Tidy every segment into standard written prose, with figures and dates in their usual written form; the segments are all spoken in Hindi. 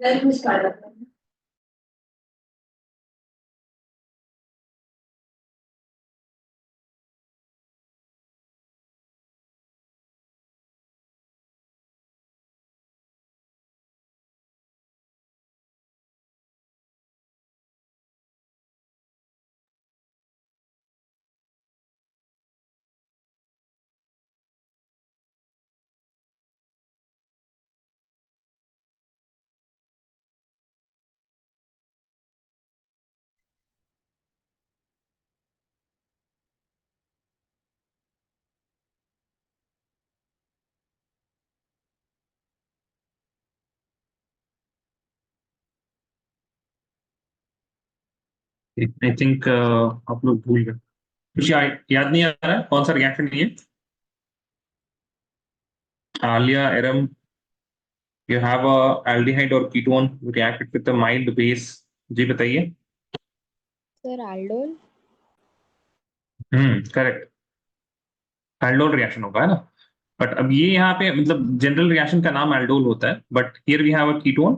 आई थिंक आप लोग भूल गए। कुछ याद नहीं आ रहा है कौन सा रिएक्शन ये? Alia, एरम, you have a aldehyde or ketone reacted with a mild base। जी बताइए। Sir aldol। Correct. Aldol reaction होगा, है ना? बट अब ये यहाँ पे मतलब जनरल रिएक्शन का नाम एल्डोल होता है, but here we have a ketone.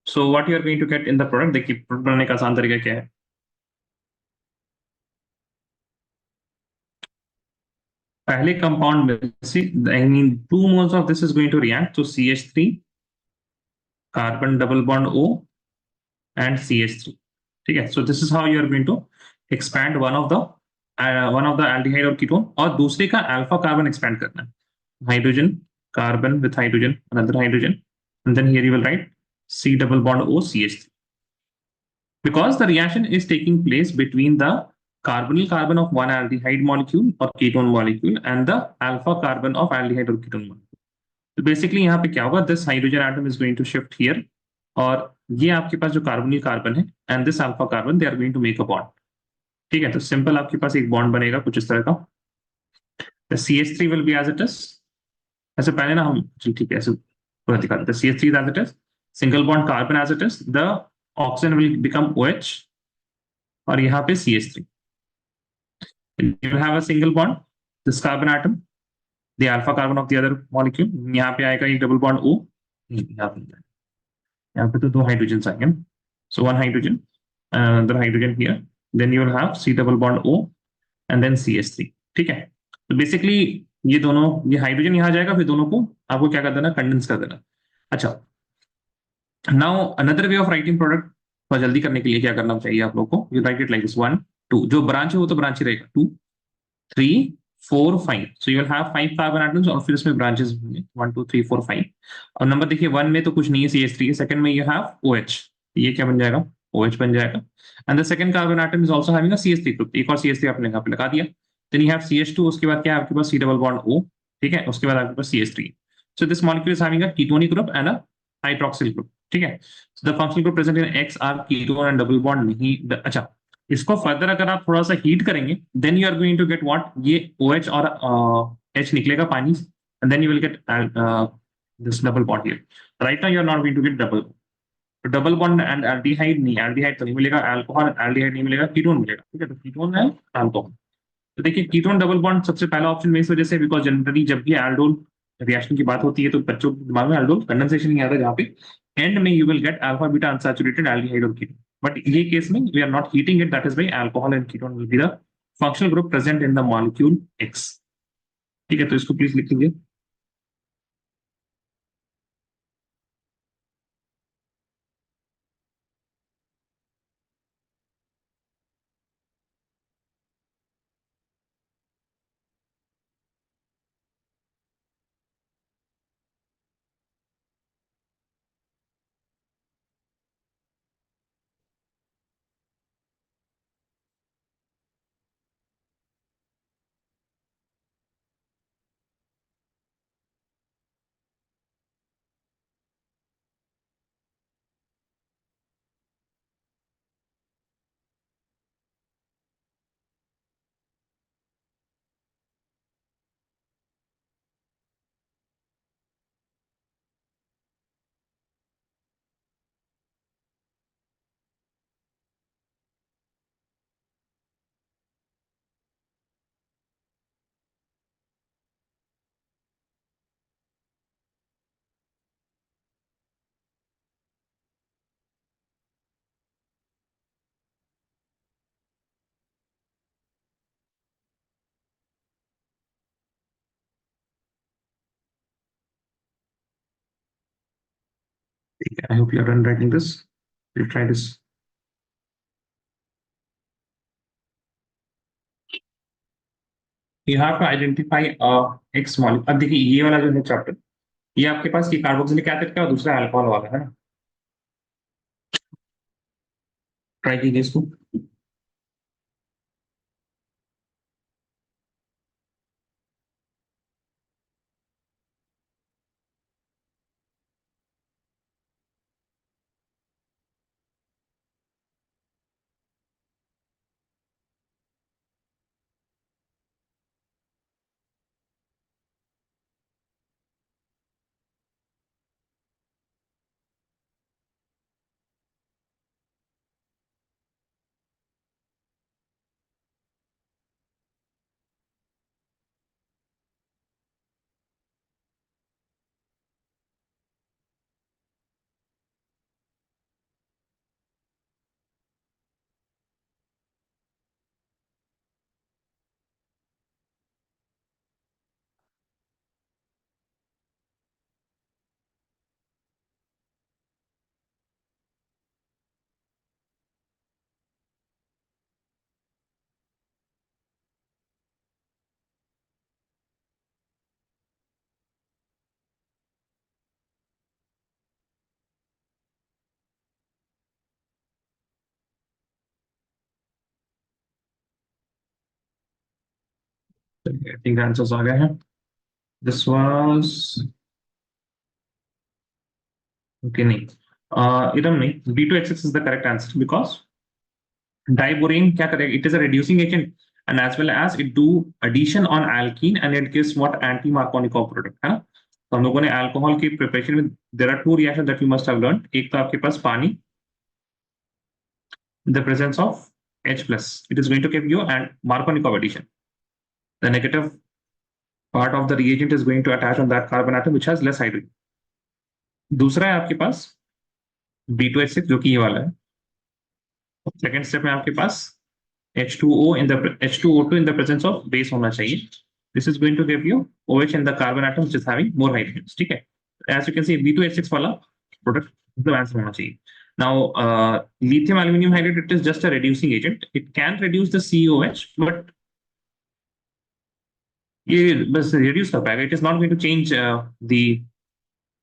So what you are going to get in the product, देखिए प्रोडक्ट बनाने का आसान तरीका क्या है। पहले कंपाउंड में से I mean 2 moles of this is going to react to CH3, carbon double bond O and CH3। ठीक है, so this is how you are going to expand one of the aldehyde और कीटोन, और दूसरे का अल्फा कार्बन एक्सपैंड करना है। Hydrogen, carbon with hydrogen, another hydrogen, and then here you will write C double bond O CH3. Because the reaction is taking place between the carbonyl carbon of one aldehyde molecule or ketone molecule and the alpha carbon of aldehyde or ketone molecule. तो बेसिकली यहाँ पे क्या होगा, this hydrogen atom is going to shift here, और ये आपके पास जो कार्बोनिल कार्बन है and this alpha carbon, they are going to make a bond. ठीक है, तो सिंपल आपके पास एक बॉन्ड बनेगा कुछ इस तरह का। CH3 will be as it is. ऐसे पहले ना हम, चल ठीक है, ऐसे पूरा दिखा देते हैं। CH3 as it is, single bond carbon as it is, the oxygen will become OH, और यहाँ पे CH3 you have a single bond, this carbon atom, the alpha carbon of the other molecule, यहाँ पे आएगा एक डबल बॉन्ड O, यहाँ पे तो दो हाइड्रोजन आएंगे, so one hydrogen, another hydrogen here, then you will have C double bond O and then CH3। ठीक है, तो बेसिकली ये दोनों, ये हाइड्रोजन यहाँ जाएगा, फिर दोनों को आपको क्या कर देना, कंडेंस कर देना। अच्छा, now another way of writing product, थोड़ा जल्दी करने के लिए क्या करना चाहिए आप लोग को, you right it like this 1 2, जो ब्रांच है वो तो ब्रांच ही रहेगा, 2 3 4 5, so you will have 5 carbon atoms, और फिर इसमें ब्रांचेस होंगे 1 2 3 4 5। और नंबर देखिए 1 में तो कुछ नहीं है CH3 के, सेकंड में यू हैव OH, ये क्या बन जाएगा, OH बन जाएगा, and the second carbon atom is also having a CH3 group, एक और CH3 आपने यहाँ पे लगा दिया। देन यू हैव CH2, उसके बाद क्या है आपके पास, C डबल बॉन्ड O। ठीक है, उसके बाद आपके पास CH3, so this molecule is having a ketonic group and a hydroxyl group. ठीक है, so the functional group present in X are ketone and double bond नहीं अच्छा, इसको फर्दर अगर आप थोड़ा सा हीट करेंगे, then you are going to get what, ये OH और H निकलेगा पानी, and then you will get this double bond here. Right now you are not going to get double, तो डबल बॉन्ड एंड एल्डिहाइड नहीं, एल्डिहाइड तो नहीं मिलेगा, अल्कोहल एल्डिहाइड नहीं मिलेगा, कीटोन मिलेगा। ठीक है, तो कीटोन है अल्कोहल। तो देखिए कीटोन डबल बॉन्ड सबसे पहला ऑप्शन में इस वजह से, बिकॉज जनरली जब भी एल्डोल रिएक्शन की बात होती है तो बच्चों के दिमाग में एल्डोल कंडेंसेशन नहीं आता, जहाँ पे एंड में you will get alpha beta unsaturated aldehyde और कीटोन। बट ये केस में we are not heating it, that is why alcohol and ketone will be the functional group present in the molecule X। ठीक है, तो इसको प्लीज लिख लीजिए। I hope you are done writing this. You try this. You have to identify X molecule. अब देखिए ये वाला जो है चैप्टर, ये आपके पास ये कार्बोक्सिलिक एसिड का और दूसरा अल्कोहल वाला है ना. ट्राई कीजिए इसको. आई थिंक आंसर्स आ गए हैं. This was okay. नहीं, इदम नहीं, B2H6 is the correct answer because diborane क्या करेगा, it is a reducing agent and as well as it do addition on alkene and it gives what anti Markovnikov product है ना. तो हम लोगों ने अल्कोहल की प्रिपरेशन में there are two reactions that you must have learned. एक तो आपके पास पानी, the presence of H plus, it is going to give you and Markovnikov addition. The negative part of the reagent is going to attach on that carbon atom which has less hydrogen. दूसरा है आपके पास B2H6 जो कि ये वाला है. सेकेंड स्टेप में आपके पास H2O in the H2O2 in the presence of base होना चाहिए. This is going to give you OH in the carbon atom which is having more hydrogens. ठीक है. As you can see B2H6 वाला product मतलब आंसर होना चाहिए. Now lithium aluminum hydride, it is just a reducing agent. It can reduce the COH but ये बस reduce कर पाएगा. It is not going to change the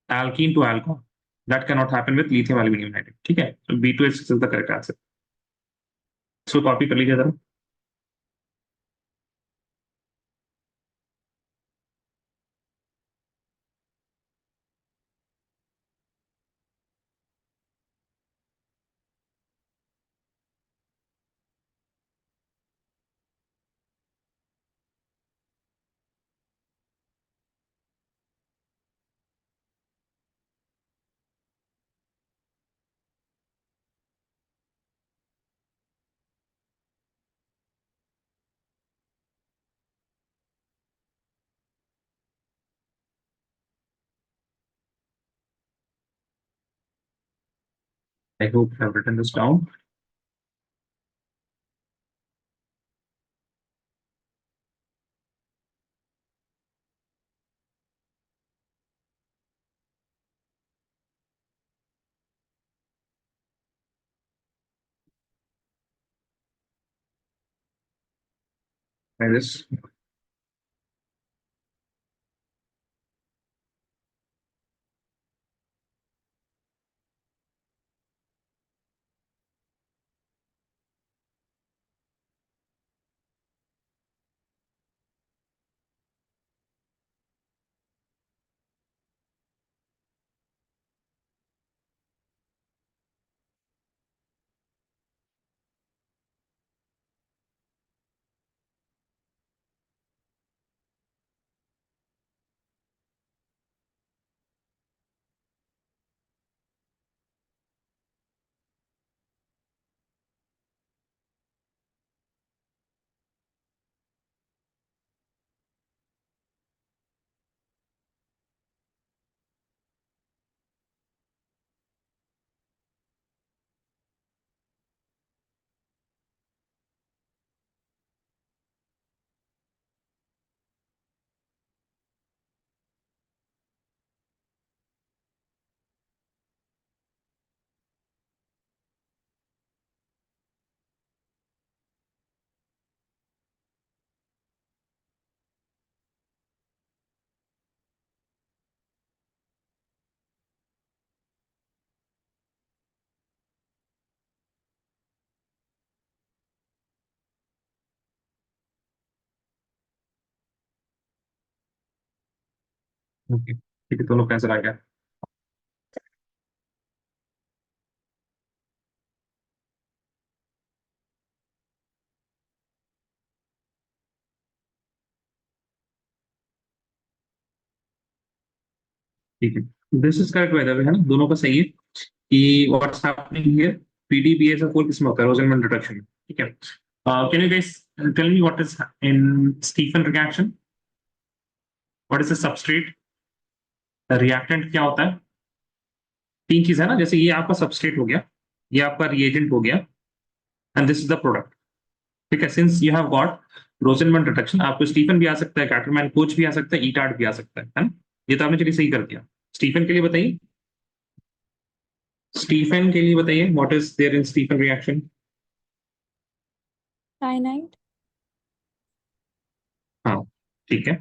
alkene to alcohol. That cannot happen with lithium aluminum hydride. ठीक है. So B2H6 is the correct answer. So copy कर लीजिए जरा. I hope I have written this down. By this. Okay ठीक है, दोनों का आंसर आ गया। ठीक है, दिस इज करेक्ट वेदर है ना, दोनों का सही है कि व्हाट्स हैपनिंग हियर, PDBSF4 किसमें होता है, रोसेनमैन रिडक्शन में। ठीक है, can you guys tell me what is in Stephen reaction, what is the substrate, reactant क्या होता है? तीन चीज है ना, जैसे ये आपका सबस्ट्रेट हो गया, ये आपका रिएजेंट हो गया, and this is the product. ठीक है, since you have got Rosenmund reduction, आपको स्टीफन भी आ सकता है, कैटरमैन कोच भी आ सकता है, ईटार्ड भी आ सकता है ना? ये तो आपने चलिए सही कर दिया। स्टीफन के लिए बताइए, स्टीफन के लिए बताइए what is there in Stephen reaction. Cyanide, हाँ ठीक है,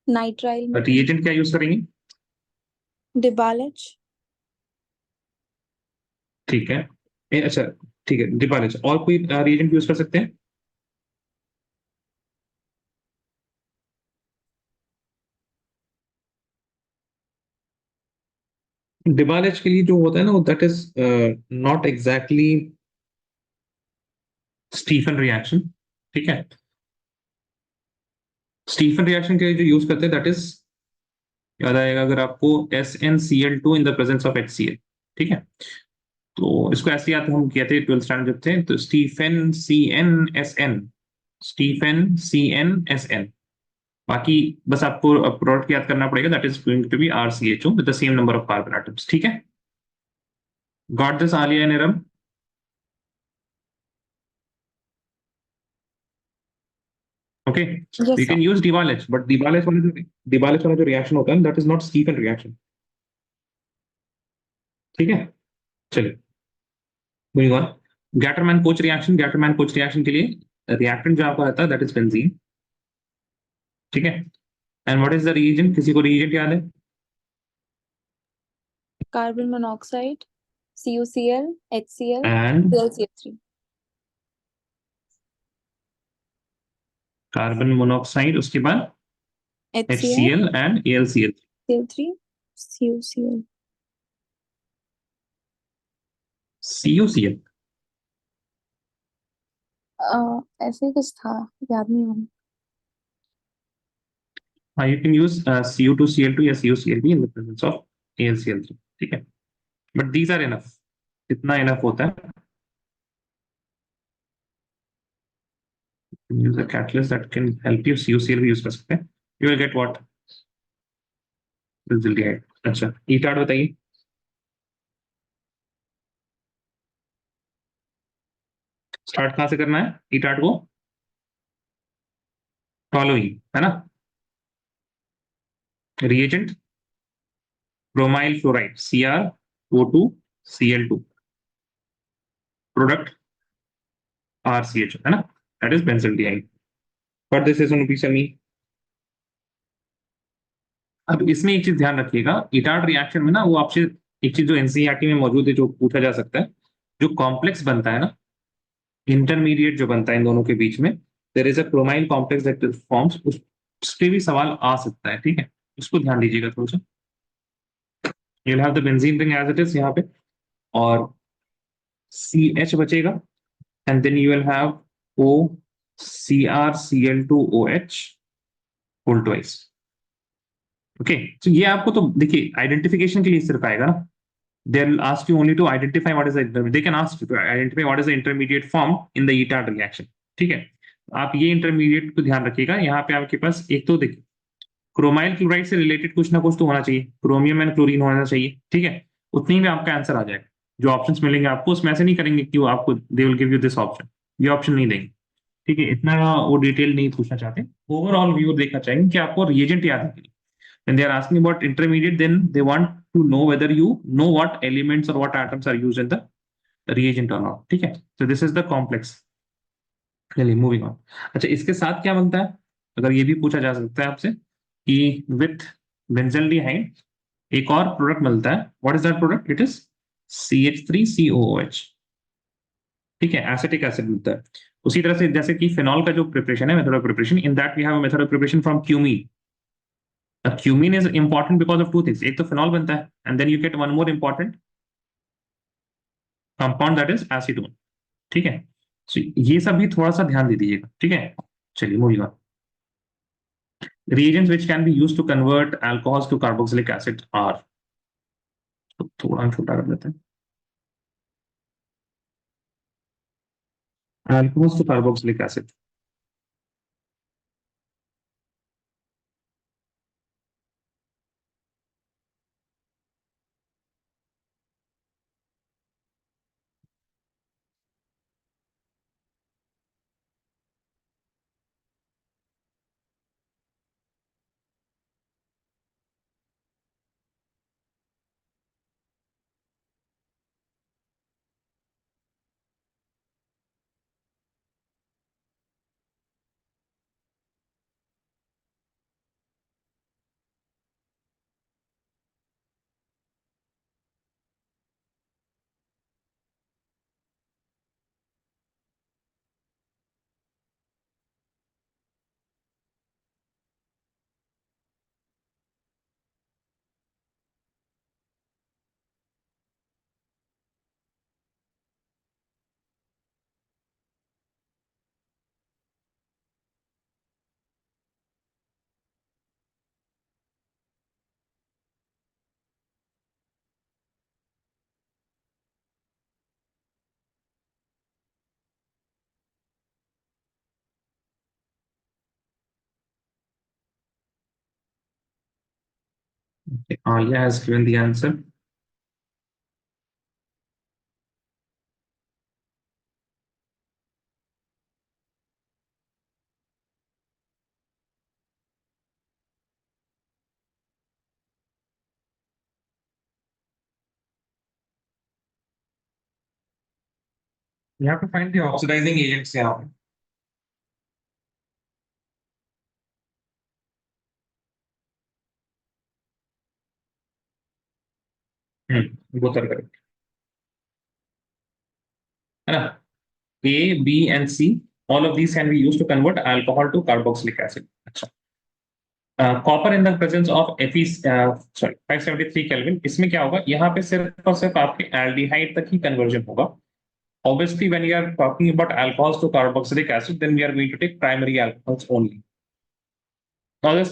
नाइट्राइल, रिएजेंट क्या यूज करेंगे? डिबालेज, ठीक है, अच्छा ठीक है, डिबालेज, और कोई रिएजेंट यूज कर सकते हैं? डिबालेज के लिए जो होता है ना, that is not exactly Stephen reaction. ठीक है, स्टीफन रिएक्शन के लिए जो यूज करते हैं दैट इज, याद आएगा अगर आपको, SnCl2 in the presence of HCl। ठीक है, तो इसको ऐसे याद हम कहते हैं 12th स्टैंडर्ड जब थे, तो स्टीफन CnSn। बाकी बस आपको प्रोडक्ट याद करना पड़ेगा, that is going to be RCHO with the same number of carbon atoms. ठीक है, got this Aliya Niram? Okay, yes you sir. Can use डिवालेज, बट डिवालेज वाला जो रिएक्शन होता है that is not Stephen reaction. ठीक है, चलिए moving on. Gattermann Koch reaction के लिए रिएक्टेंट जो आपका रहता है दैट इज बेंजीन। ठीक है, and what is the reagent, किसी को रीएजेंट याद है? Carbon monoxide, CuCl, HCl, and ClCl3, carbon monoxide, उसके बाद HCl, HCl and AlCl। Cl3, CuCl। CuCl, ऐसे ही कुछ था, याद नहीं है। हाँ यू कैन यूज Cu2Cl2 या CuCl भी in the presence of AlCl3। ठीक है, बट दीज आर इनफ, इतना इनफ होता है। Use a catalyst that can help you, CuCl भी यूज कर सकते हैं, यू विल गेट व्हाट, जल्दी आए। अच्छा, ईटार्ड बताइए, स्टार्ट कहाँ से करना है ईटार्ड को? फॉलोइंग है ना, reagent bromyl fluoride CrO2Cl2, product RCH है ना, that is benzaldehyde. But this is only. अब इसमें एक चीज ध्यान रखिएगा, इटार्ड रिएक्शन में ना, वो आपसे एक चीज जो एनसीईआरटी में मौजूद है, जो पूछा जा सकता है, जो कॉम्प्लेक्स बनता है ना, इंटरमीडिएट जो बनता है इन दोनों के बीच में, there is a chromyl complex that forms, उस पे भी सवाल आ सकता है। ठीक है, उसको ध्यान दीजिएगा थोड़ा सा। You will have the benzene ring as it is यहाँ पे, और CH बचेगा, and then you will have O CrCl2OH whole twice. Okay, तो ये आपको तो देखिए आइडेंटिफिकेशन के लिए सिर्फ आएगा ना, they'll ask you only to identify what is the intermediate, they can ask you to identify what is the intermediate form in the eta reaction। ठीक है, आप ये इंटरमीडिएट को ध्यान रखिएगा। यहाँ पे आपके पास एक तो देखिए, क्रोमाइल क्लोराइड से रिलेटेड कुछ ना कुछ तो होना चाहिए, क्रोमियम एंड क्लोरीन होना चाहिए। ठीक है, उतनी में आपका आंसर आ जाएगा। जो ऑप्शंस मिलेंगे आपको उसमें ऐसे नहीं करेंगे कि वो आपको they will give you this option, ये ऑप्शन नहीं देंगे। ठीक है, इतना वो डिटेल नहीं पूछना चाहते, ओवरऑल व्यू देखना चाहेंगे कि आपको रिएजेंट याद है। When they are asking about intermediate, then they want to know whether you know what elements or what atoms are used in the reagent or not। ठीक है, so this is the complex। चलिए मूविंग ऑन। अच्छा, इसके साथ क्या बनता है, अगर ये भी पूछा जा सकता है आपसे कि विथ बेंजल्डिहाइड एक और प्रोडक्ट मिलता है, what is that product, it is CH3COOH। ठीक है, एसिटिक एसिड मिलता है। उसी तरह से जैसे कि फिनॉल का जो प्रिपरेशन है, method of preparation, in that we have a method of preparation from cumene. Cumene is important because of two things, एक तो फिनॉल बनता है and then you get one more important compound that is acetone. ठीक है, सो ये सब भी थोड़ा सा ध्यान दे दीजिएगा। ठीक है, चलिए moving on. reagents which can be used to convert alcohols to carboxylic acid are, तो थोड़ा हम छोटा कर देते हैं, alcohols to carboxylic acid। Alia has given the answer। You have to find the oxidizing agents यहाँ पे। both are correct, है ना। A, B and C, all of these can be used to convert alcohol to carboxylic acid। अच्छा, copper in the presence of Fe, sorry 573 kelvin, इसमें क्या होगा, यहाँ पे सिर्फ और सिर्फ आपके एल्डिहाइड तक ही कन्वर्जन होगा। Obviously, when we are talking about alcohols to carboxylic acid, then we are going to take primary alcohols only. Now, this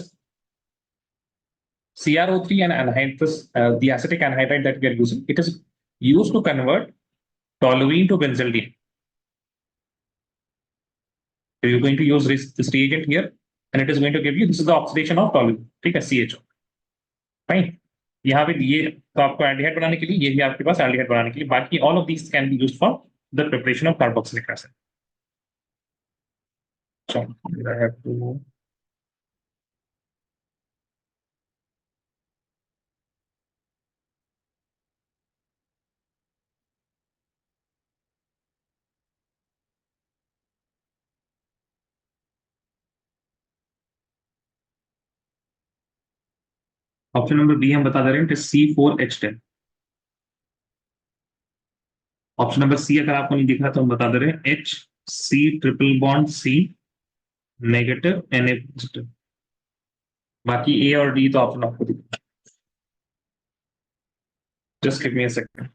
CrO3 and anhydrous, the acetic anhydride that we are using, it is used to convert toluene to benzaldehyde. So you're going to use this reagent here, and it is going to give you, this is the oxidation of toluene, ठीक है, CHO, fine। यहाँ पे ये तो आपको एल्डिहाइड बनाने के लिए, ये भी आपके पास एल्डिहाइड बनाने के लिए, बाकी all of these can be used for the preparation of carboxylic acid. So I have to, option number B हम बता दे रहे हैं, C4H10। ऑप्शन नंबर सी अगर आपको नहीं दिख रहा तो हम बता दे रहे हैं, H, C triple bond C negative Na positive. बाकी ए और डी तो ऑप्शन आपको दिख, just give me a second.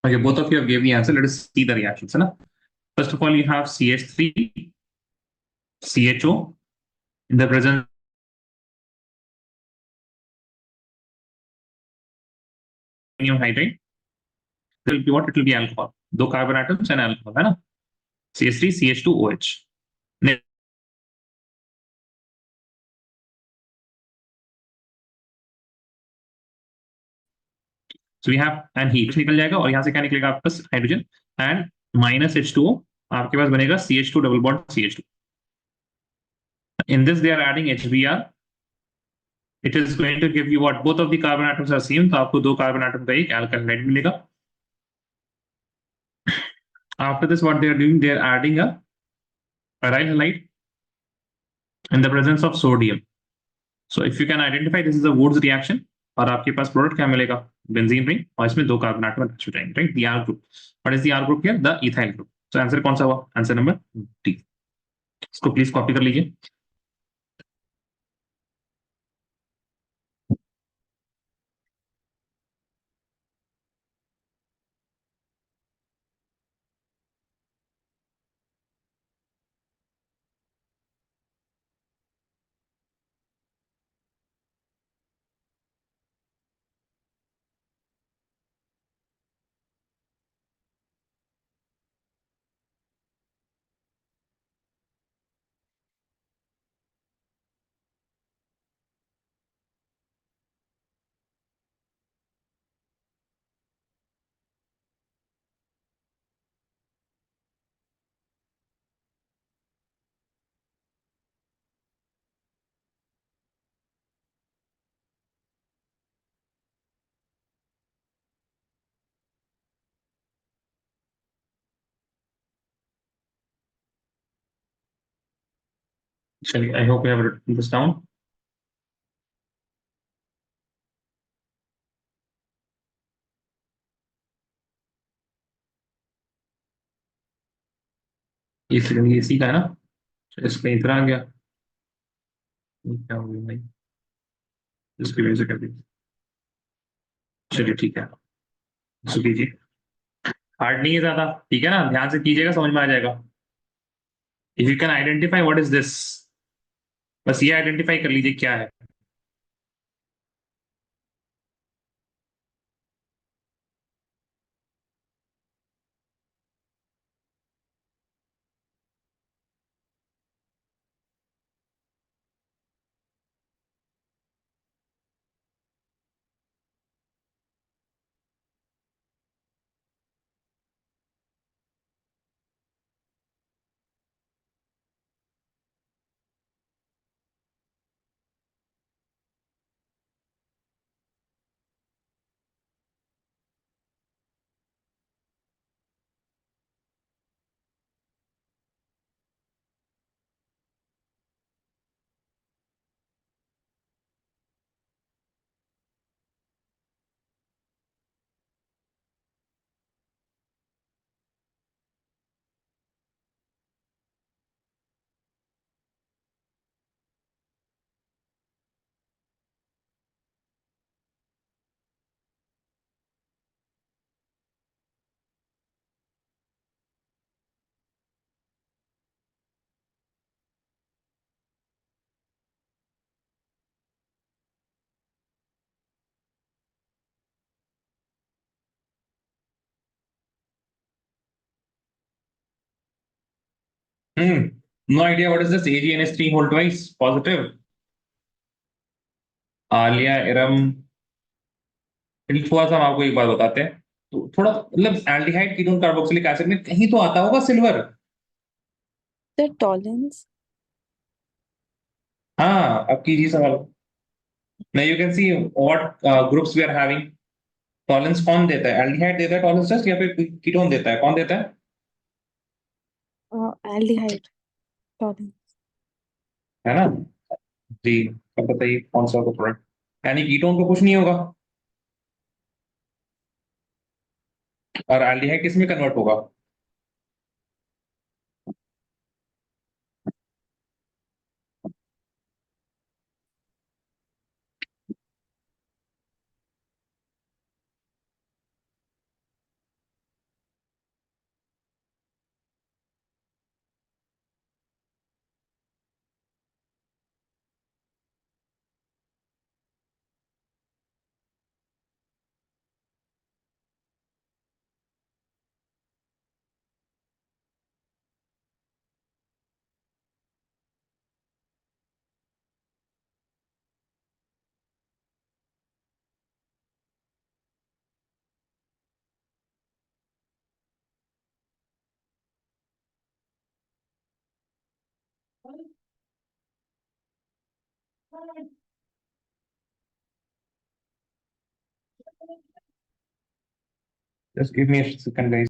Okay, both of you have gave the answer. Let us see the reactions, है ना? First of all, you have CH3, CHO in the presence of hydride. It will be what? It will be alcohol. दो carbon atoms and alcohol, है ना? CH3, CH2, OH. Next, so we have and heat निकल जाएगा और यहाँ से क्या निकलेगा आपके पास हाइड्रोजन and minus H2O आपके पास बनेगा CH2 double bond CH2. In this they are adding HBr. It is going to give you what both of the carbon atoms are same, तो आपको दो carbon atom का एक alkyl halide मिलेगा. After this, what they are doing, they are adding a aryl halide in the presence of sodium. So if you can identify, this is a Woods reaction. और आपके पास प्रोडक्ट क्या मिलेगा? बेंजीन रिंग और इसमें दो कार्बन एटम अटैच हो जाएंगे, right? The R group. What is the R group here? The ethyl group. So answer कौन सा हुआ? Answer number D. इसको प्लीज कॉपी कर लीजिए. चलिए, I hope you have written this down. ये सेकंड ये सी का है ना? इसमें इतना आ गया. ये क्या हो गया भाई? इसकी वजह से कर दी. चलिए ठीक है, सो कीजिए. हार्ड नहीं है ज्यादा, ठीक है ना? ध्यान से कीजिएगा, समझ में आ जाएगा. If you can identify what is this, बस ये आइडेंटिफाई कर लीजिए क्या है. No idea what is this AgNH3 whole twice positive. Alia Iram. थोड़ा सा हम आपको एक बात बताते हैं. तो थोड़ा मतलब एल्डिहाइड कीटोन कार्बोक्सिलिक एसिड में कहीं तो आता होगा सिल्वर. The tolerance. हाँ, अब कीजिए सवाल. now you can see what groups we are having. Tollens कौन देता है? एल्डिहाइड देता है टॉलेंस टेस्ट या फिर कीटोन देता है? कौन देता है? Aldehyde tolerance. है ना? जी. अब बताइए कौन सा होगा प्रोडक्ट? यानी कीटोन को कुछ नहीं होगा और एल्डिहाइड किस में कन्वर्ट होगा? Just give me a second, guys.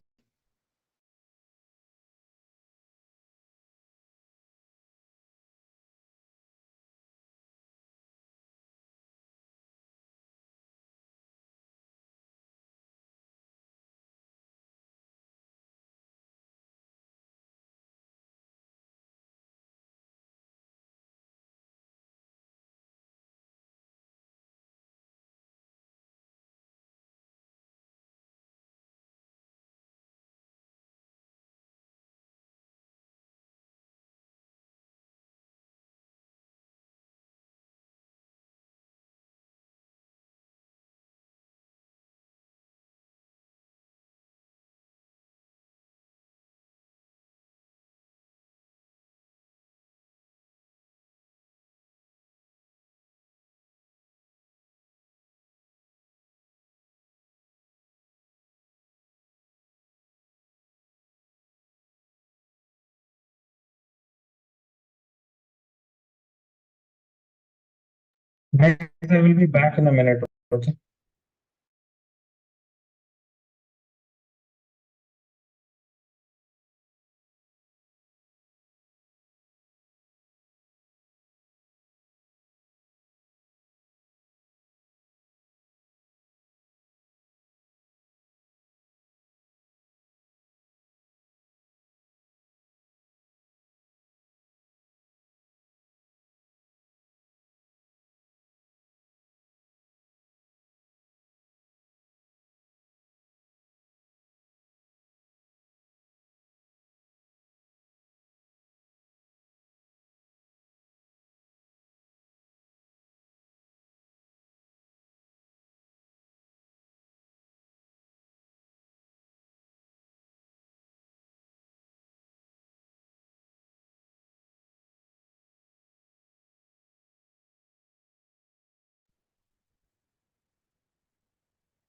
Guys, I will be back in a minute. Okay.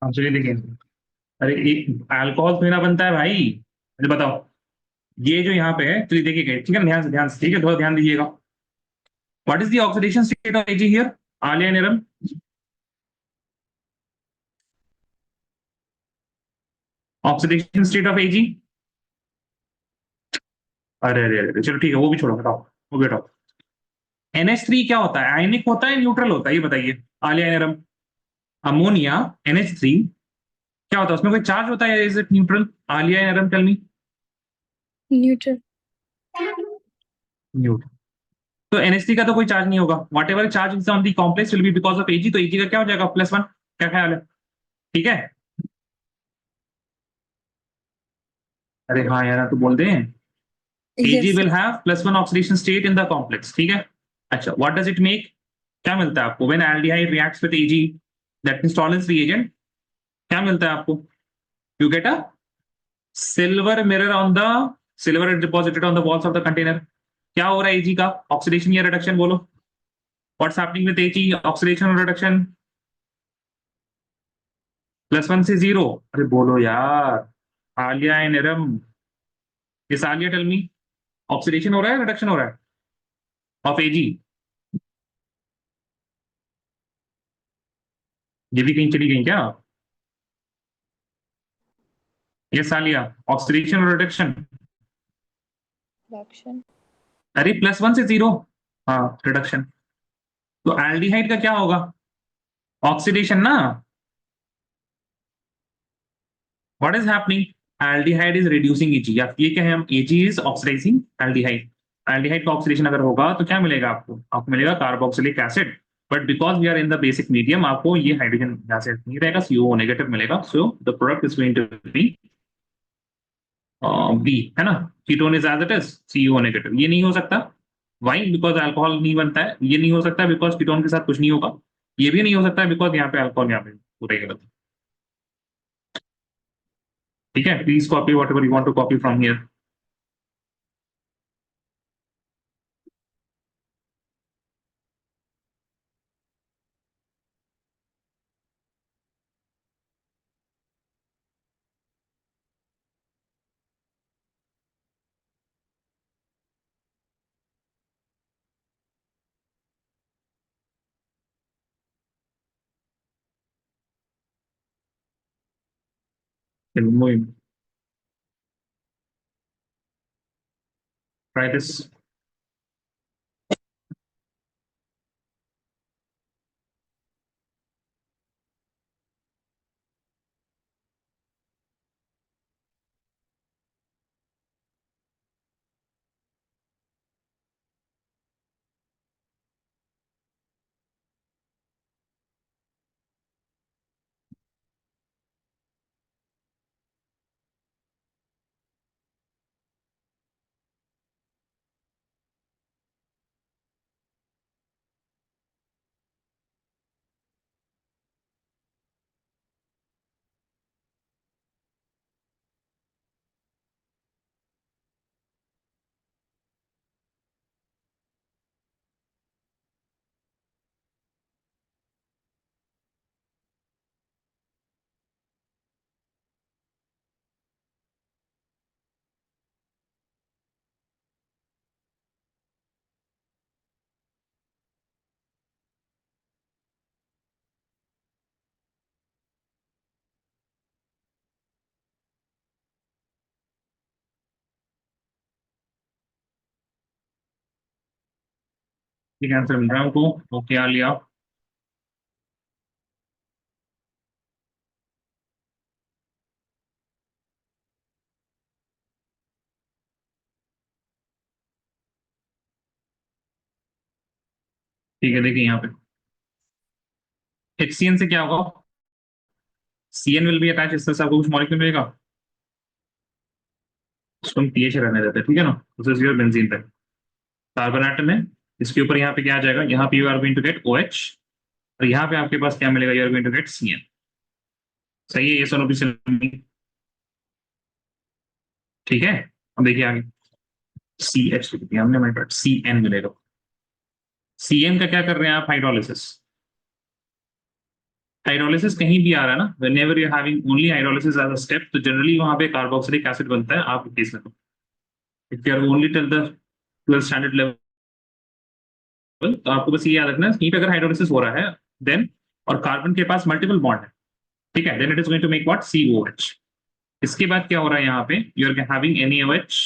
हाँ चलिए देखिए। अरे एक अल्कोहल थोड़ी ना बनता है भाई, मुझे बताओ। ये जो यहाँ पे है, चलिए देखिए, ठीक है, ध्यान से, ठीक है, थोड़ा ध्यान दीजिएगा। What is the oxidation state of A G here? Aliya Niram, oxidation state of A G. अरे चलो ठीक है, वो भी छोड़ो, बताओ। वो भी हटाओ। NH3 क्या होता है? आयनिक होता है, न्यूट्रल होता है, ये बताइए। आलिया निरम, अमोनिया, NH3 क्या होता है? उसमें कोई चार्ज होता है, is it neutral? Aliya Niram, tell me. Neutral. Neutral. तो NH3 का तो कोई चार्ज नहीं होगा। Whatever charge is on the complex will be because of A G, तो एजी का क्या हो जाएगा? +1। क्या ख्याल है? ठीक है। अरे हाँ यार, तो बोल दें। Ag yes. will have +1 oxidation state in the complex, ठीक है। अच्छा, what does it make? क्या मिलता है आपको? When aldehyde reacts with Ag, that means tolerance reagent, क्या मिलता है आपको? You get a silver mirror on the silver deposited on the walls of the container. क्या हो रहा है Ag का? ऑक्सीडेशन या रिडक्शन, बोलो। What's happening with Ag? Oxidation और रिडक्शन। +1 से 0। अरे बोलो यार। आलिया एंड निरम, इस आलिया, टेल मी, ऑक्सीडेशन हो रहा है, रिडक्शन हो रहा है ऑफ Ag? ये भी कहीं चली गई क्या? ये सालिया, ऑक्सीडेशन और रिडक्शन। रिडक्शन। अरे +1 से 0। हाँ, रिडक्शन। तो एल्डिहाइड का क्या होगा? ऑक्सीडेशन ना। What is happening? Aldehyde is reducing A G, या ये क्या है, हम A G is oxidising aldehyde. Aldehyde का ऑक्सीडेशन अगर होगा तो क्या मिलेगा आपको? आपको मिलेगा carboxylic acid. But because we are in the basic medium, आपको ये हाइड्रोजन यहाँ से नहीं रहेगा, CO नेगेटिव मिलेगा। So the product is going to be B, है ना। Ketone is as it is, CO negative. ये नहीं हो सकता। वाई? बिकॉज अल्कोहल नहीं बनता है। ये नहीं हो सकता बिकॉज कीटोन के साथ कुछ नहीं होगा। ये भी नहीं हो सकता बिकॉज यहाँ पे अल्कोहल, यहाँ पे पूरा ही गलत है। ठीक है, please copy whatever you want to copy from here. Moving. Try this. ठीक है, आंसर मिल रहा है हमको। ओके, आ लिया। ठीक है, देखिए यहाँ पे HCN से क्या होगा, CN विल बी अटैच, इस तरह से आपको कुछ मॉलिक्यूल मिलेगा। उसको हम पीएच रहने देते हैं, ठीक है ना। दिस इज योर बेंजीन पे कार्बन एटम है। इसके ऊपर यहाँ पे क्या आ जाएगा, यहाँ पे you are going to get OH, और यहाँ पे आपके पास क्या मिलेगा, you are going to get CN। सही है, ये सोनोपी। ठीक है, अब देखिए आगे। CH लिख दिया हमने, हमारे पास CN मिलेगा। CN का क्या कर रहे हैं आप, हाइड्रोलिसिस। हाइड्रोलिसिस कहीं भी आ रहा है ना, whenever you having only hydrolysis as a step, तो जनरली वहां पे कार्बोक्सिलिक एसिड बनता है। आप केस में if you are only till the 12th standard level, तो आपको बस ये याद रखना है, कहीं पे अगर हाइड्रोलिसिस हो रहा है देन, और कार्बन के पास मल्टीपल बॉन्ड है, ठीक है, then it is going to make what, COH। इसके बाद क्या हो रहा है यहाँ पे, you are having NaOH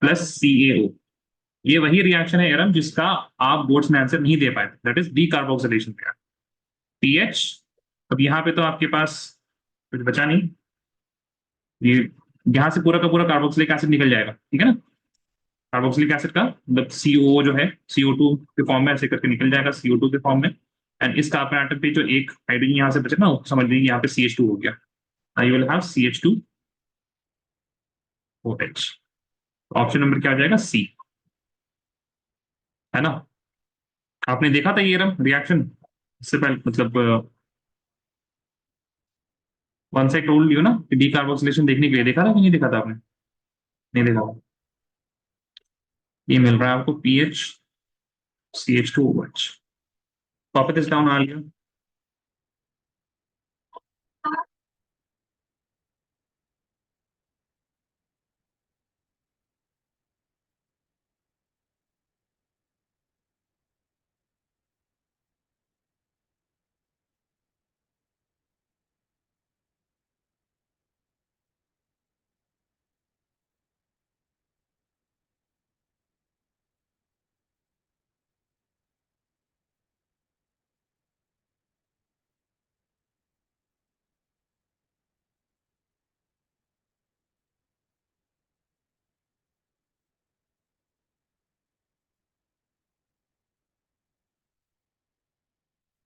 plus CaO। ये वही रिएक्शन है एरम जिसका आप बोर्ड्स में आंसर नहीं दे पाए, दैट इज डीकार्बोक्सिलेशन पीएच। अब यहाँ पे तो आपके पास कुछ बचा नहीं, ये यहाँ से पूरा का पूरा कार्बोक्सिलिक एसिड निकल जाएगा, ठीक है ना। कार्बोक्सिलिक एसिड का मतलब CO जो है, CO2 के फॉर्म में ऐसे करके निकल जाएगा, CO2 के फॉर्म में। एंड इस कार्बन एटम पे जो एक हाइड्रोजन यहाँ से बचे ना, समझ लीजिए यहाँ पे CH2 हो गया। You will have CH2OH। Option number क्या आ जाएगा, C, है ना। आपने देखा था ये रम रिएक्शन इससे पहले, मतलब वन साइड टोल्ड यू ना कि डीकार्बोक्सिलेशन देखने के लिए, देखा था कि नहीं देखा था आपने, नहीं देखा। ये मिल रहा है आपको P H CH2OH। Copy this down Aliya.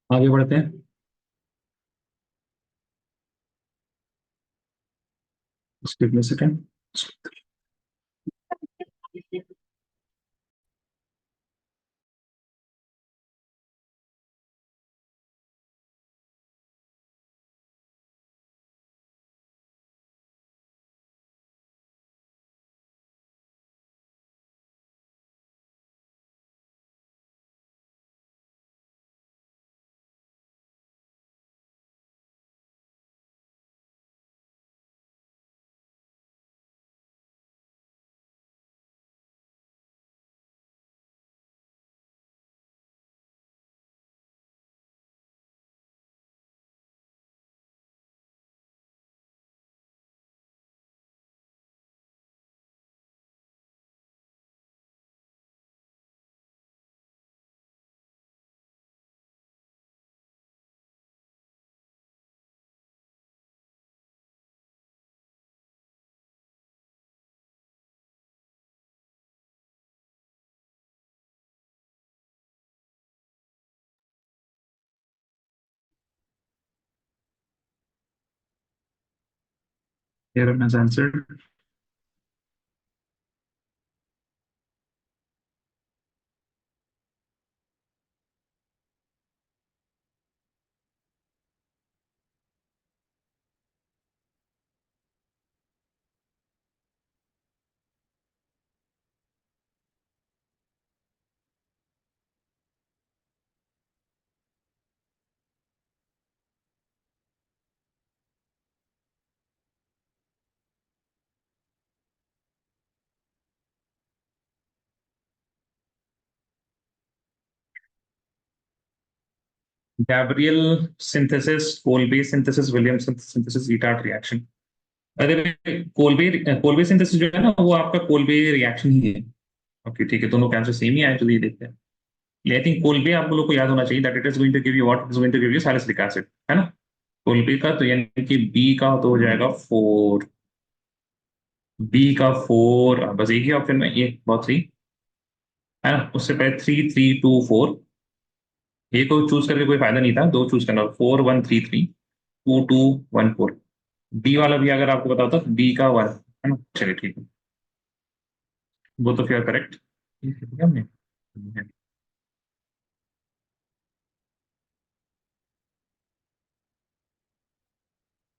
आगे बढ़ते हैं। Just give me a second. Theorem has answered. Gabriel synthesis, Kolbe synthesis, Williams synthesis, Itard reaction. अरे कोलबे कोलबे सिंथेसिस जो है ना वो आपका कोलबे रिएक्शन ही है. ओके ठीक है, दोनों का आंसर सेम ही आया. चलिए देखते हैं. आई थिंक कोलबे आप लोगों को याद होना चाहिए that it is going to give you what is going to give you salicylic acid, है ना. कोलबे का तो यानी कि बी का तो हो जाएगा 4. बी का 4, बस एक ही ऑप्शन में, ये बहुत सही है ना. उससे पहले 3 3 2 4, ए को चूज करके कोई फायदा नहीं था, दो चूज करना. 4 1 3 3 2 2 1 4. बी वाला भी अगर आपको पता होता, बी का 1 है ना. चलिए ठीक है, वो तो फिर करेक्ट. हमने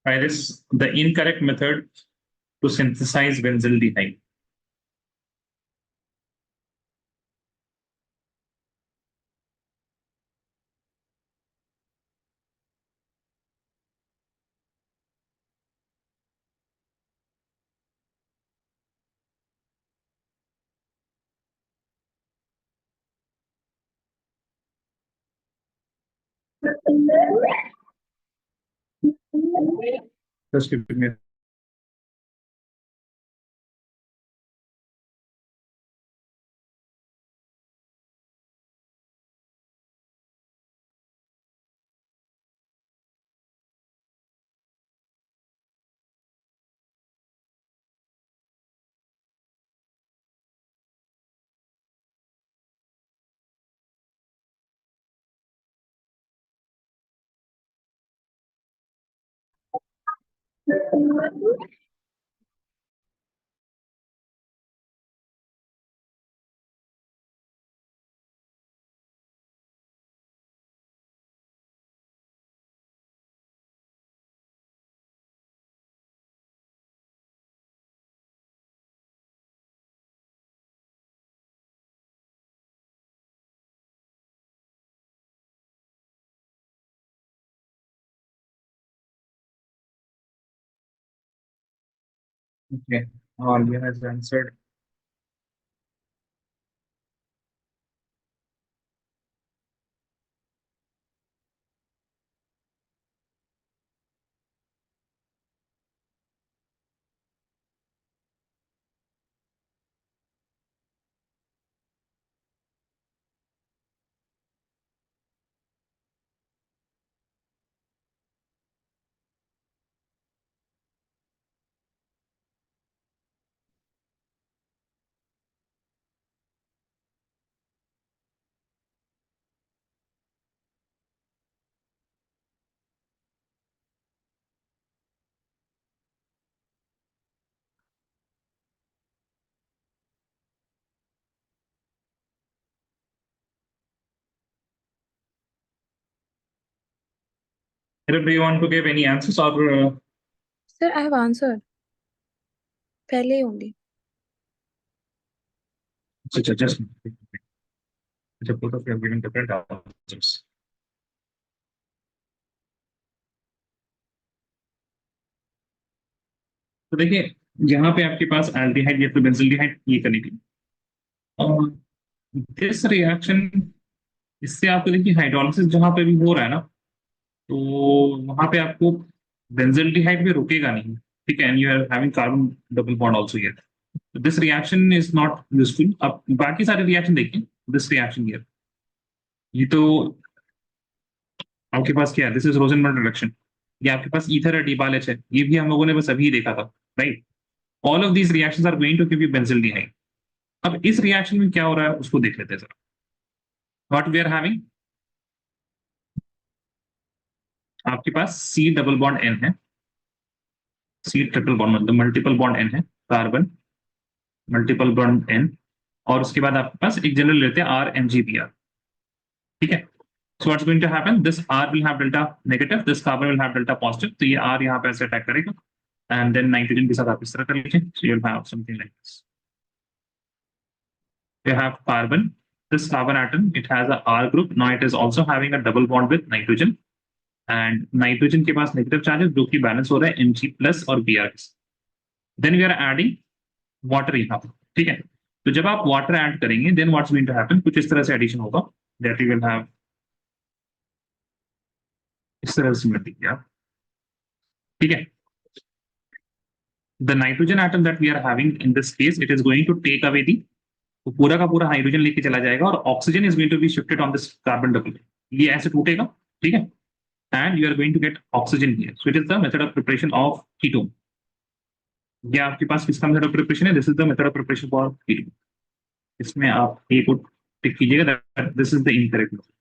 by this the incorrect method to synthesize benzaldehyde. Just give me. Okay, Alia has answered. Do you want to give any answers or? Sir, I have answered. पहले ही होंगी. Just both of you have given different answers. तो देखिए, यहाँ पे आपके पास एल्डिहाइड या फिर बेंजल्डिहाइड ये करने की, और दिस रिएक्शन, इससे आपको देखिए हाइड्रोलिसिस जहां पे भी हो रहा है ना, तो वहां पे आपको बेंजल्डिहाइड भी रुकेगा नहीं. ठीक है, and you are having carbon double bond also here. This reaction is not useful. अब बाकी सारे रिएक्शन देखिए. दिस रिएक्शन हियर, ये तो आपके पास क्या है, दिस इज रोजेनबर्ग रिडक्शन. ये आपके पास ईथर है, डिबालेच है, ये भी हम लोगों ने बस अभी देखा था, right. All of these reactions are going to give you benzaldehyde. अब इस रिएक्शन में क्या हो रहा है उसको देख लेते हैं जरा. व्हाट वी आर हैविंग, आपके पास सी डबल बॉन्ड एन है, सी ट्रिपल बॉन्ड मतलब मल्टीपल बॉन्ड एन है, कार्बन मल्टीपल बॉन्ड एन, और उसके बाद आपके पास एक जनरल लेते हैं R M G B R, ठीक है। So what's going to happen? This R will have delta negative, this carbon will have delta positive. तो ये R यहाँ पे ऐसे अटैक करेगा, and then नाइट्रोजन के साथ आप इस तरह कर लीजिए. So you'll have something like this. You have carbon. This carbon atom, it has a R group. Now it is also having a double bond with nitrogen. And nitrogen के पास negative charges जो कि balance हो रहा है Mg plus और Br के साथ. Then we are adding water यहाँ पे, ठीक है. तो जब आप water add करेंगे, then what's going to happen? कुछ इस तरह से addition होगा. That you will have इस तरह से मिलेगी आप, ठीक है. The nitrogen atom that we are having in this case, it is going to take away the, तो पूरा का पूरा हाइड्रोजन लेके चला जाएगा और oxygen is going to be shifted on this carbon double, ये ऐसे टूटेगा, ठीक है. And you are going to get oxygen here. So it is the method of preparation of ketone. ये आपके पास किसका मेथड ऑफ प्रिपरेशन है? This is the method of preparation for ketone. इसमें आप ए को टिक कीजिएगा, this is the incorrect method,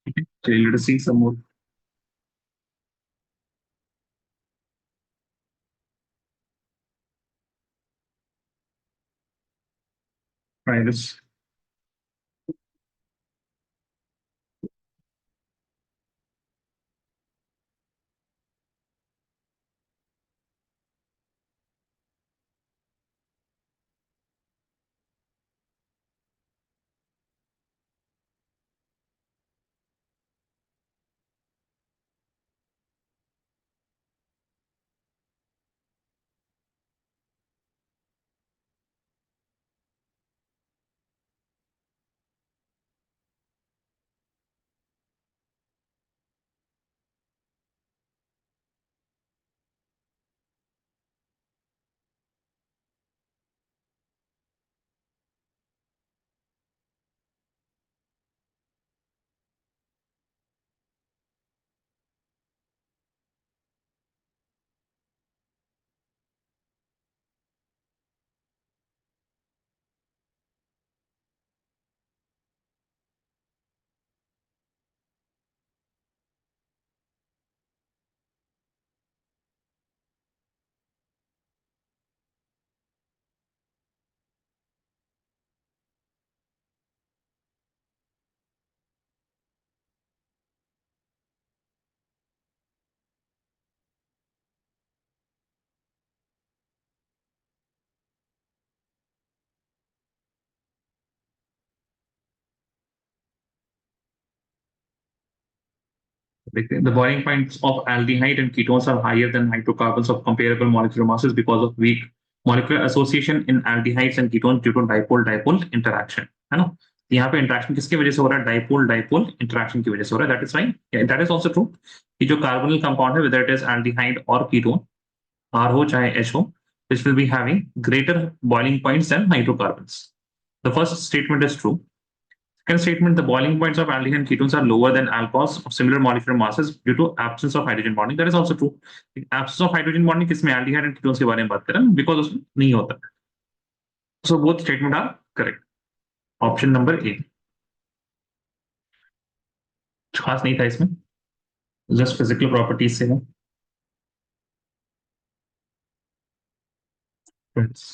ठीक है. चलिए let us see some more. Try this. देखते हैं, the boiling points of aldehyde and ketones are higher than hydrocarbons of comparable molecular masses because of weak molecular association in aldehydes and ketones due to dipole-dipole interaction, है ना. यहाँ पे इंटरेक्शन किसकी वजह से हो रहा है? डाइपोल डाइपोल इंटरेक्शन की वजह से हो रहा है. That is fine, that is also true कि जो कार्बोनिल कंपाउंड है, वेदर इट इज एल्डिहाइड और कीटोन, आर हो चाहे एच हो, this will be having greater boiling points than hydrocarbons. The first statement is true. Second statement, the boiling points of aldehyde and ketones are lower than alcohols of similar molecular masses due to absence of hydrogen bonding. That is also true. Absence of hydrogen bonding किसमें? aldehyde and ketones के बारे में बात कर रहे हैं, because उसमें नहीं होता. So both statement are correct. Option number A. खास नहीं था इसमें, just physical properties से है. Friends.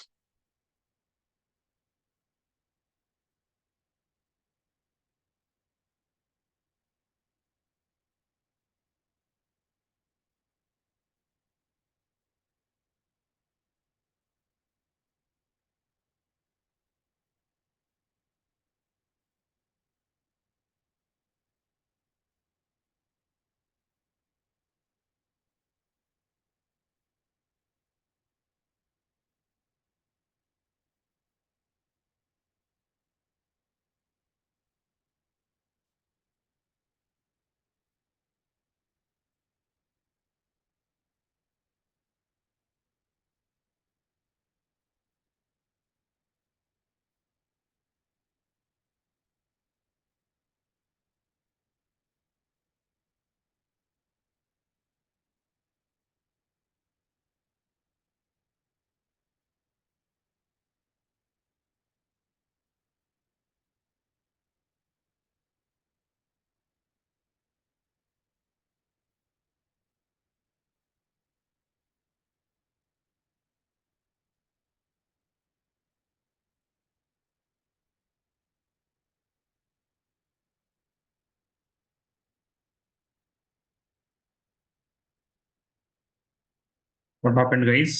What happened guys?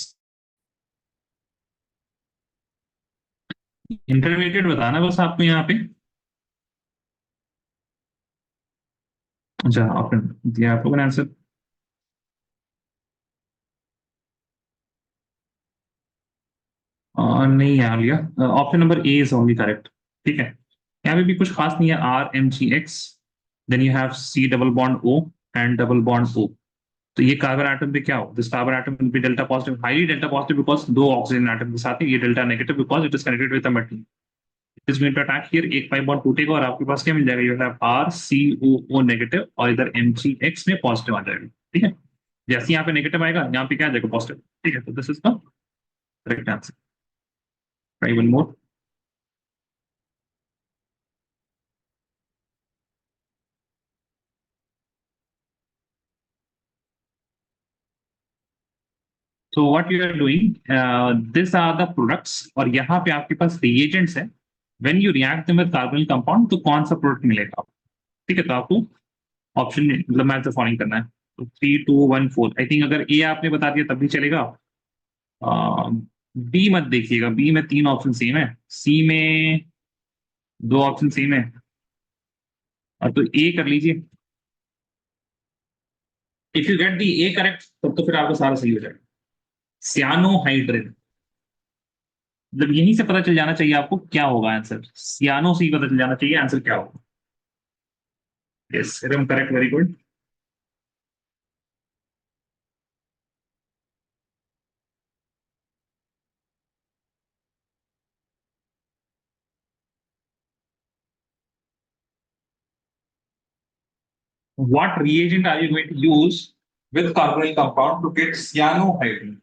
Intermediate बताना बस आपको यहाँ पे। अच्छा, आपने दिया आप लोगों ने आंसर। नहीं यार लिया। Option number A is only correct. ठीक है, यहाँ पे भी कुछ खास नहीं है। RMgx, then you have C double bond O and double bond O। तो ये कार्बन एटम पे क्या हो, this carbon atom will be delta positive, highly delta positive, because दो ऑक्सीजन एटम के साथ है। ये delta negative because it is connected with the metal. It is going to attack here, एक पाई बॉन्ड टूटेगा और आपके पास क्या मिल जाएगा, यू हैव RCOO नेगेटिव और इधर Mgx में पॉजिटिव आ जाएगा। ठीक है, जैसे यहाँ पे नेगेटिव आएगा यहाँ पे क्या आ जाएगा, पॉजिटिव। ठीक है, तो this is the correct answer. Try one more. So what you are doing, this are the products, और यहाँ पे आपके पास रिएजेंट्स है। When you react with carbonyl compound तो कौन सा प्रोडक्ट मिलेगा आपको। ठीक है, तो आपको ऑप्शन मतलब मैथ से फॉलोइंग करना है। तो 3 2 1 4, आई थिंक अगर ए आपने बता दिया तब भी चलेगा। बी मत देखिएगा, बी में 3 ऑप्शन सेम है, सी में 2 ऑप्शन सेम है, और तो ए कर लीजिए। If you get the A correct तब तो फिर आपका सारा सही हो जाएगा। सियानोहाइड्रिन, मतलब यहीं से पता चल जाना चाहिए आपको क्या होगा आंसर, सियानो से ही पता चल जाना चाहिए आंसर क्या होगा। यस, एकदम correct, very good. What reagent are you going to use with carbonyl compound to get cyanohydrin?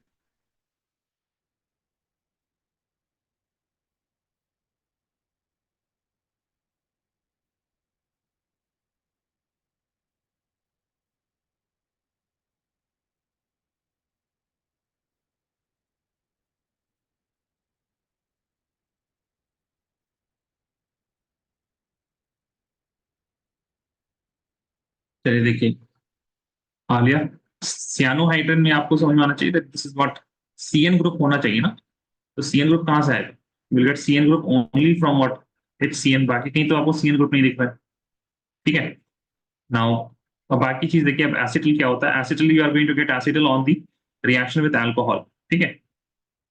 चलिए देखिए, आ लिया। सियानोहाइड्रिन में आपको समझ में आना चाहिए this is what CN group होना चाहिए ना। तो CN ग्रुप कहाँ से आएगा, will get CN group only from what HCN, बाकी कहीं तो आपको CN ग्रुप नहीं दिख रहा है। ठीक है, नाउ अब बाकी चीज देखिए, अब एसिटिल क्या होता है, acetyl you are going to get acetyl on the reaction with alcohol. ठीक है,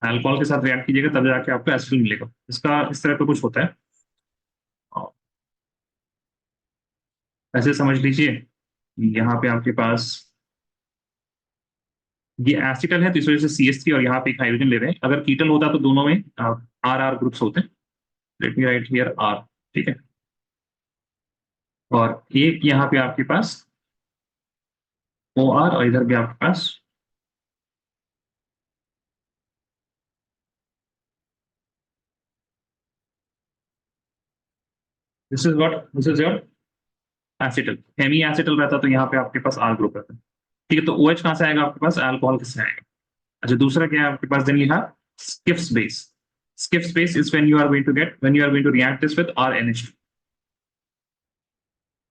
अल्कोहल के साथ रिएक्ट कीजिएगा तब जाके आपको एसिटिल मिलेगा, इसका इस तरह का कुछ होता है। ऐसे समझ लीजिए, यहाँ पे आपके पास ये एसिटल है तो इस वजह से CH3 और यहाँ पे एक हाइड्रोजन ले रहे हैं। अगर कीटल होता तो दोनों में RR ग्रुप्स होते हैं। Let me right here R। ठीक है, और एक यहाँ पे आपके पास OR और इधर भी आपके पास this is your acetal. Hemiacetal रहता तो यहाँ पे आपके पास R ग्रुप रहता। ठीक है, तो OH कहाँ से आएगा आपके पास, अल्कोहल किससे आएगा। अच्छा, दूसरा क्या है आपके पास, then you have Schiff's base. Schiff's base is when you are going to react this with RNH2,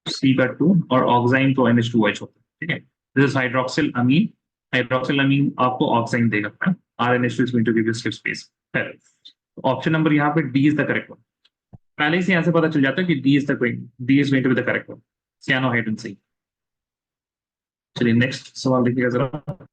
C का 2 और ऑक्साइन तो NH2OH होता है। ठीक है, this is hydroxylamine. Hydroxylamine आपको ऑक्साइन देगा, RNH2 is going to give you Schiff base. Option number यहाँ पे D is the correct one. पहले से यहाँ से पता चल जाता है कि D is going to be the correct one, cyanohydrin सही। चलिए नेक्स्ट सवाल देखिएगा जरा।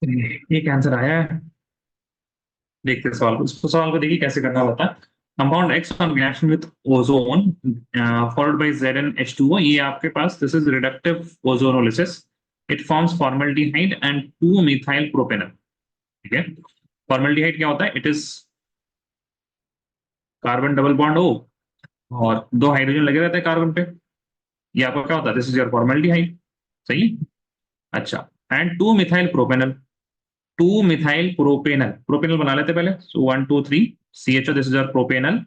एक आंसर आया है। देखते हैं सवाल को, इसको सवाल को देखिए कैसे करना होता है। Compound X on reaction with ozone followed by ZnH2O, ये आपके पास this is reductive ozonolysis. It forms formaldehyde and 2 methyl propanal. ठीक है, फॉर्मल्डिहाइड क्या होता है? It is carbon double bond O और दो हाइड्रोजन लगे रहते हैं कार्बन पे। ये आपका क्या होता है? This is your formaldehyde. सही। अच्छा, and 2 methyl propanal. 2 methyl propanal, propanal बना लेते पहले। सो 1 2 3 CHO, this is your propanal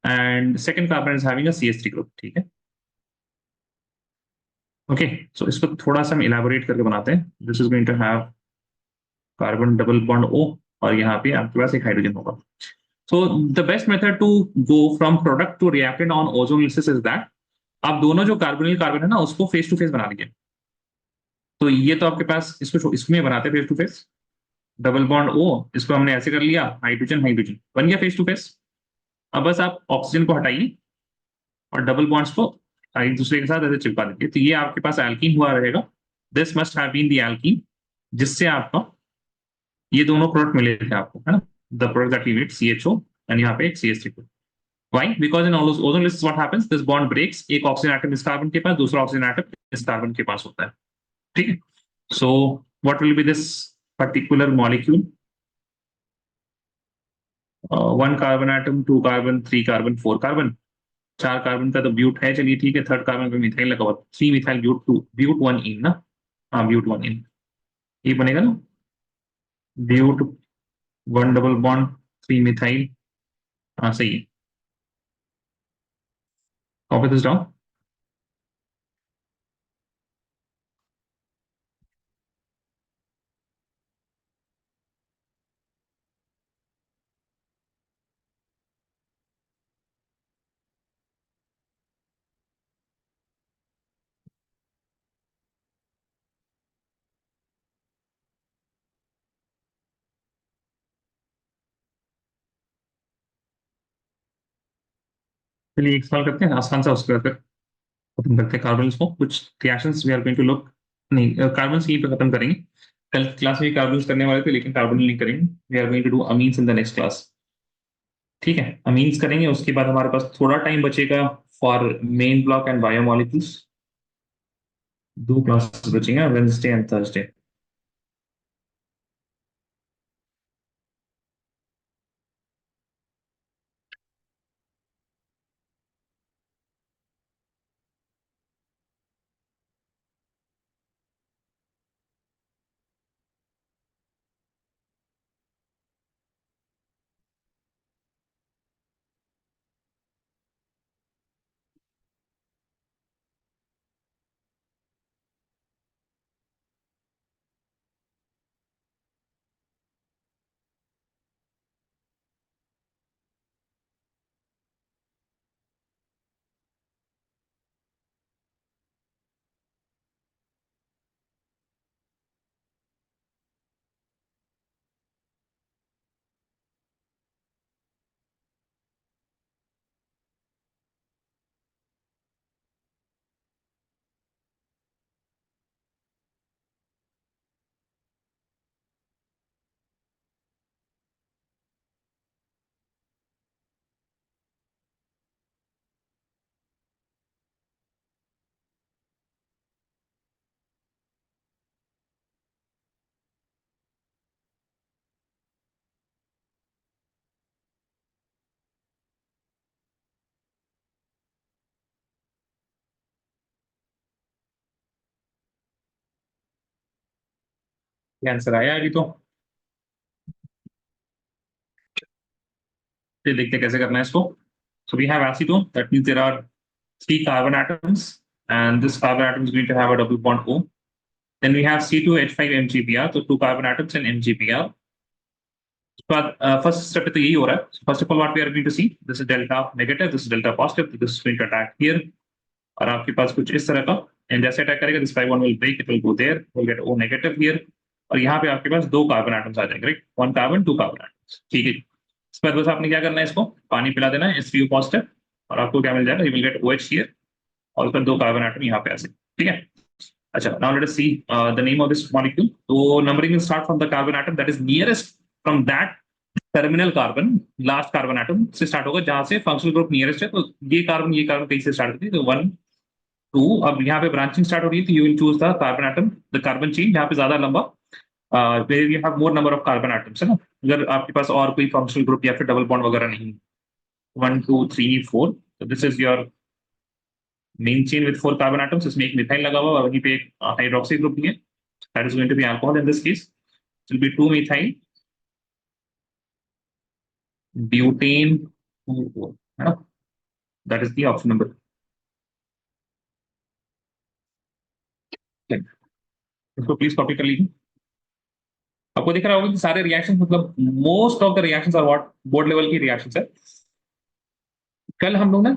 and second carbon is having a CH3 group. ठीक है, ओके। सो इसको थोड़ा सा हम इलाबोरेट करके बनाते हैं। This is going to have carbon double bond O और यहाँ पे आपके पास एक हाइड्रोजन होगा। So the best method to go from product to reactant on ozonolysis is that आप दोनों जो कार्बोनिल कार्बन है ना उसको फेस टू फेस बना लीजिए। तो ये तो आपके पास इसमें बनाते हैं face to face. Double bond O, इसको हमने ऐसे कर लिया, हाइड्रोजन हाइड्रोजन बन गया फेस टू फेस। अब बस आप ऑक्सीजन को हटाइए और डबल बॉन्ड्स को एक दूसरे के साथ ऐसे चिपका दीजिए, तो ये आपके पास एल्कीन हुआ रहेगा। This must have been the alkene, जिससे आपका ये दोनों प्रोडक्ट मिले थे आपको, है ना। The product that we made CHO and यहाँ पे एक CH3। Why? Because in ozone what happens? This bond breaks. एक ऑक्सीजन एटम इस कार्बन के पास, दूसरा ऑक्सीजन एटम इस कार्बन के पास होता है। ठीक है। So what will be this particular molecule? 1 carbon atom, 2 carbon, 3 carbon, 4 carbon. 4 carbon का तो ब्यूट है, चलिए ठीक है। थर्ड कार्बन पे मिथाइल लगा हुआ, 3 मिथाइल ब्यूट 2 ब्यूट 1 इन ना। हाँ, ब्यूट 1 इन, ये बनेगा ना। But 1 double bond 3 methyl. हाँ सही है। Copy this down. चलिए एक सवाल करते हैं आसान सा, उसके बाद फिर खत्म करते हैं कार्बन को। कुछ reactions we are going to look, नहीं कार्बन यहीं पे खत्म करेंगे। कल क्लास में कार्बन करने वाले थे लेकिन कार्बन नहीं करेंगे। We are going to do amines in the next class. ठीक है, अमीन्स करेंगे, उसके बाद हमारे पास थोड़ा टाइम बचेगा for main block and biomolecules. दो क्लासेस बचेंगे, वेडनेसडे एंड थर्सडे। ये आंसर आया अभी तो। फिर देखते हैं कैसे करना है इसको। So we have acetone, that means there are 3 carbon atoms and this carbon atom is going to have a double bond O. Then we have C2H5 MgBr, so 2 carbon atoms and MgBr. उसके बाद फर्स्ट स्टेप पे तो यही हो रहा है। First of all what we are going to see, this is delta negative, this is delta positive, this is going to attack here. और आपके पास कुछ इस तरह का, एंड जैसे अटैक करेगा this pi1 will break, it will go there, will get O negative here. और यहाँ पे आपके पास 2 कार्बन एटम्स आ जाएंगे, राइट। 1 carbon 2 carbon atoms. ठीक है, इसके बाद बस आपने क्या करना है, इसको पानी पिला देना है H3O पॉजिटिव, और आपको क्या मिल जाएगा, you will gate OH here. और फिर 2 कार्बन एटम यहाँ पे ऐसे। ठीक है, अच्छा, now let us see the name of this molecule. तो numbering will start from the carbon atom that is nearest from that terminal carbon, last carbon atom से स्टार्ट होगा जहां से फंक्शनल ग्रुप नियरेस्ट है। तो ये कार्बन कहीं से स्टार्ट होती है, तो 1 2। अब यहाँ पे ब्रांचिंग स्टार्ट हो रही है, तो you will choose the carbon atom, the carbon chain जहाँ पे ज्यादा लंबा, where you have more number of carbon atoms, है ना। अगर आपके पास और कोई फंक्शनल ग्रुप या फिर डबल बॉन्ड वगैरह नहीं, 1 2 3 4, तो this is your main chain with 4 carbon atoms. इसमें एक मिथाइल लगा हुआ है, वहीं पे एक हाइड्रोक्सी ग्रुप भी है, that is going to be alcohol in this case, it will be 2 methyl butane 2, है ना। That is the option number. इसको प्लीज कॉपी कर लीजिए। आपको दिख रहा होगा कि सारे रिएक्शन, मतलब most of the reactions are what board level की रिएक्शंस है। कल हम लोग ना